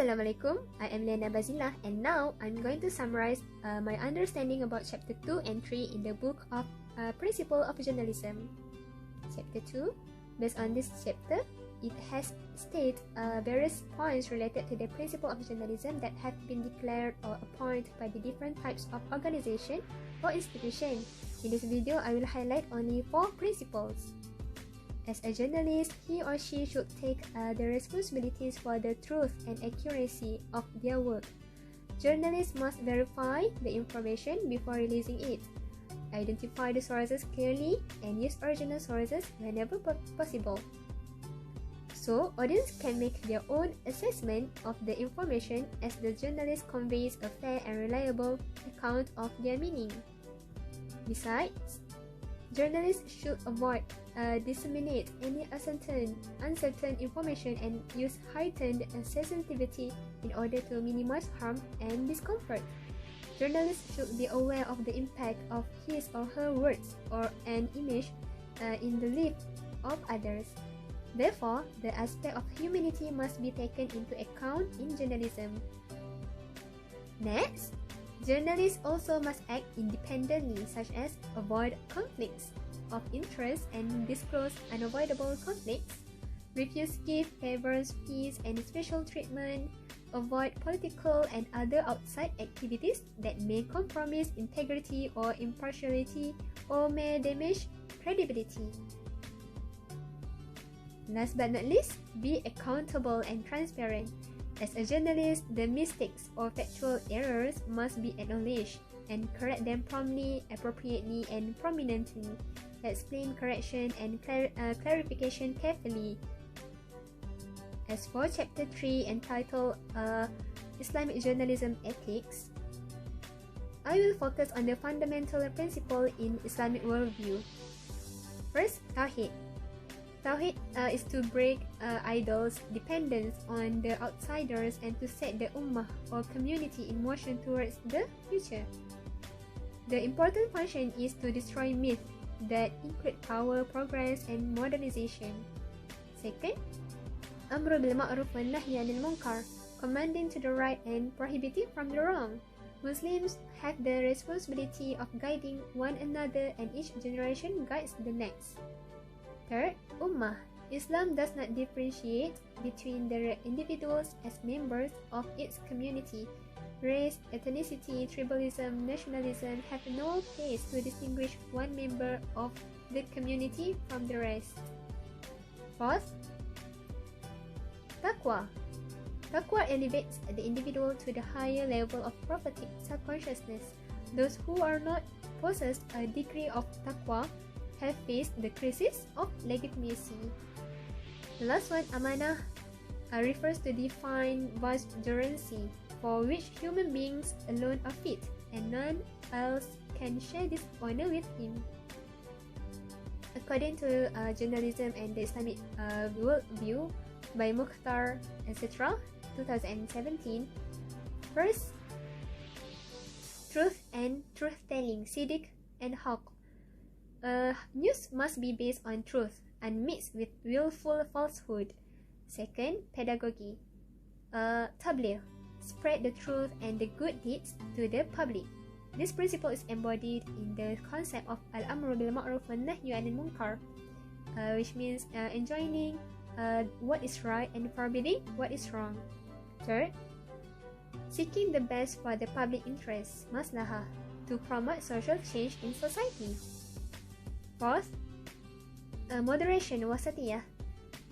Assalamualaikum, I am Liyana Bazilah, and now I'm going to summarize my understanding about Chapter 2 and 3 in the book of Principle of Journalism. Chapter 2, based on this chapter, it has stated various points related to the principle of journalism that have been declared or appointed by the different types of organization or institution. In this video, I will highlight only 4 principles. As a journalist, he or she should take the responsibilities for the truth and accuracy of their work. Journalists must verify the information before releasing it, identify the sources clearly, and use original sources whenever possible. So, audience can make their own assessment of the information as the journalist conveys a fair and reliable account of their meaning. Besides, journalists should avoid disseminate any uncertain information and use heightened sensitivity in order to minimize harm and discomfort. Journalists should be aware of the impact of his or her words or an image in the lives of others. Therefore, the aspect of humanity must be taken into account in journalism. Next, journalists also must act independently, such as avoid conflicts of interest and disclose unavoidable conflicts, refuse gift, favors, fees, and special treatment, avoid political and other outside activities that may compromise integrity or impartiality or may damage credibility. Last but not least, be accountable and transparent. As a journalist, the mistakes or factual errors must be acknowledged and correct them promptly, appropriately, and prominently. Explain correction and clarification carefully. As for Chapter 3 entitled Islamic Journalism Ethics, I will focus on the fundamental principle in Islamic worldview. First, Tawhid. Tawhid is to break idols' dependence on the outsiders and to set the ummah or community in motion towards the future. The important function is to destroy myths that include power, progress, and modernization. Second, Amru bil Ma'ruf wa Nahyi anil Munkar, commanding to the right and prohibiting from the wrong. Muslims have the responsibility of guiding one another, and each generation guides the next. Third, Ummah. Islam does not differentiate between the individuals as members of its community. Race, ethnicity, tribalism, nationalism have no place to distinguish one member of the community from the rest. Fourth, Taqwa. Taqwa elevates the individual to the higher level of prophetic self-consciousness. Those who are not possessed a degree of taqwa have faced the crisis of legitimacy. The last one, Amanah, refers to define vicegerency, for which human beings alone are fit, and none else can share this honor with him. According to Journalism and the Islamic Worldview by Mukhtar, etc., 2017, first, truth and truth-telling, Siddiq and Haq. News must be based on truth and mixed with willful falsehood. Second, pedagogy, tabligh, spread the truth and the good deeds to the public. This principle is embodied in the concept of Al-Amru bil Ma'ruf wa Nahyi anil Munkar, which means enjoining what is right and forbidding what is wrong. Third, seeking the best for the public interest, maslahah, to promote social change in society. Fourth, moderation, wasatiyah.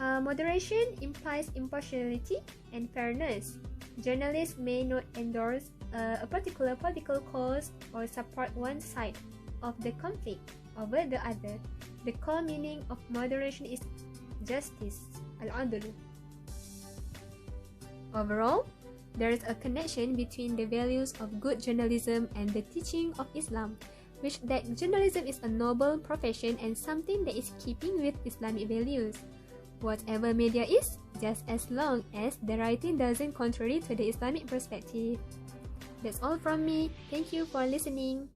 Moderation implies impartiality and fairness. Journalists may not endorse a particular political cause or support one side of the conflict over the other. The core meaning of moderation is justice, al-adl. Overall, there is a connection between the values of good journalism and the teaching of Islam, which that journalism is a noble profession and something that is keeping with Islamic values. Whatever media is, just as long as the writing doesn't contrary to the Islamic perspective. That's all from me. Thank you for listening.